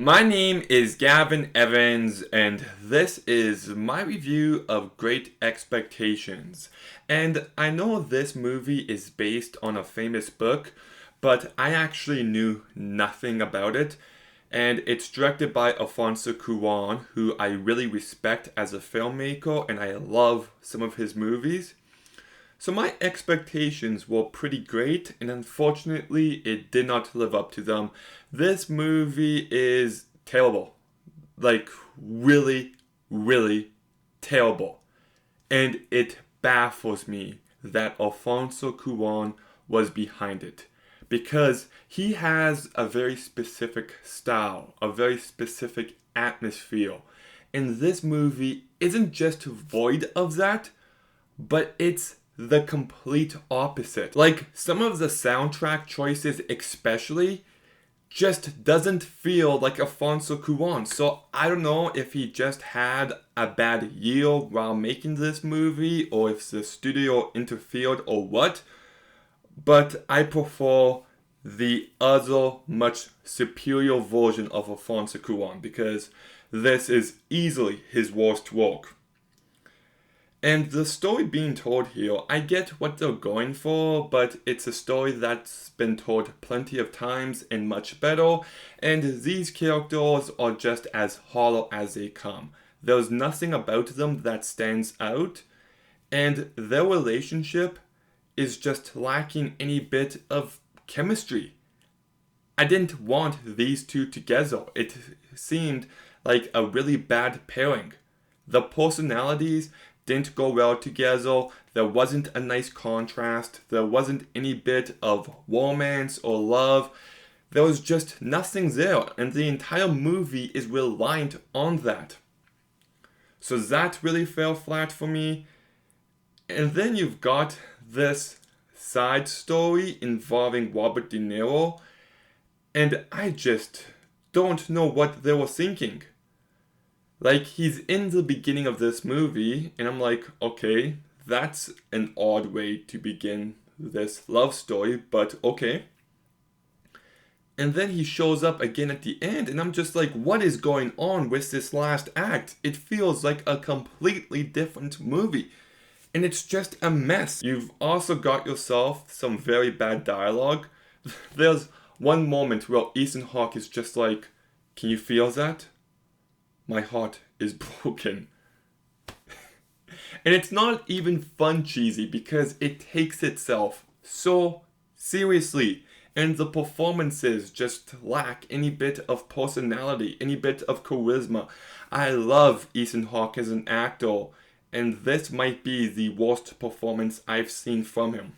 My name is Gavin Evans, and this is my review of Great Expectations. And I know this movie is based on a famous book, but I actually knew nothing about it. And it's directed by Alfonso Cuarón, who I really respect as a filmmaker, and I love some of his movies. So my expectations were pretty great, and unfortunately, it did not live up to them. This movie is terrible. Like, really, really terrible. And it baffles me that Alfonso Cuarón was behind it. Because he has a very specific style, a very specific atmosphere. And this movie isn't just void of that, but it's the complete opposite. Like, some of the soundtrack choices especially just doesn't feel like Alfonso Cuarón. So I don't know if he just had a bad year while making this movie, or if the studio interfered or what, but I prefer the other much superior version of Alfonso Cuarón, because this is easily his worst work. And the story being told here, I get what they're going for, but it's a story that's been told plenty of times and much better, and these characters are just as hollow as they come. There's nothing about them that stands out, and their relationship is just lacking any bit of chemistry. I didn't want these two together. It seemed like a really bad pairing. The personalities didn't go well together. There wasn't a nice contrast. There wasn't any bit of romance or love. There was just nothing there, and the entire movie is reliant on that. So that really fell flat for me. And then you've got this side story involving Robert De Niro, and I just don't know what they were thinking. Like, he's in the beginning of this movie, and I'm like, okay, that's an odd way to begin this love story, but okay. And then he shows up again at the end, and I'm just like, what is going on with this last act? It feels like a completely different movie, and it's just a mess. You've also got yourself some very bad dialogue. There's one moment where Ethan Hawke is just like, can you feel that? My heart is broken. And it's not even fun cheesy because it takes itself so seriously. And the performances just lack any bit of personality, any bit of charisma. I love Ethan Hawke as an actor, and this might be the worst performance I've seen from him.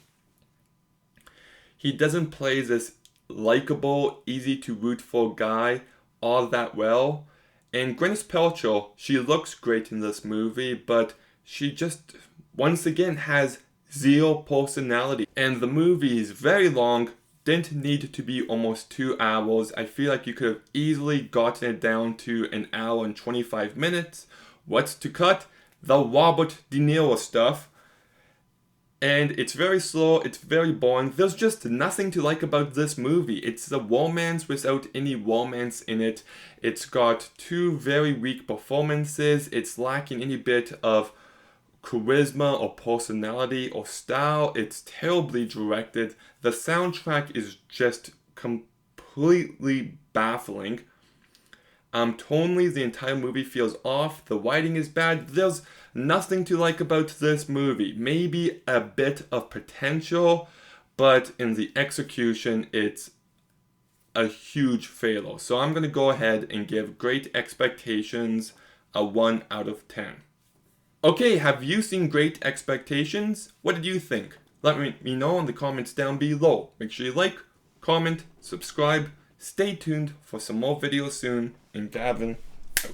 He doesn't play this likable, easy to root for guy all that well. And Gwyneth Paltrow, she looks great in this movie, but she just, once again, has zero personality. And the movie is very long, didn't need to be almost 2 hours. I feel like you could have easily gotten it down to an hour and 25 minutes. What's to cut? The Robert De Niro stuff. And it's very slow, it's very boring. There's just nothing to like about this movie. It's a romance without any romance in it. It's got two very weak performances. It's lacking any bit of charisma or personality or style. It's terribly directed. The soundtrack is just completely baffling. Tonally, the entire movie feels off. The writing is bad. There's nothing to like about this movie. Maybe a bit of potential, but in the execution, it's a huge failure. So I'm going to go ahead and give Great Expectations a 1 out of 10. Okay, have you seen Great Expectations? What did you think? Let me know in the comments down below. Make sure you like, comment, subscribe. Stay tuned for some more videos soon, and Gavin out.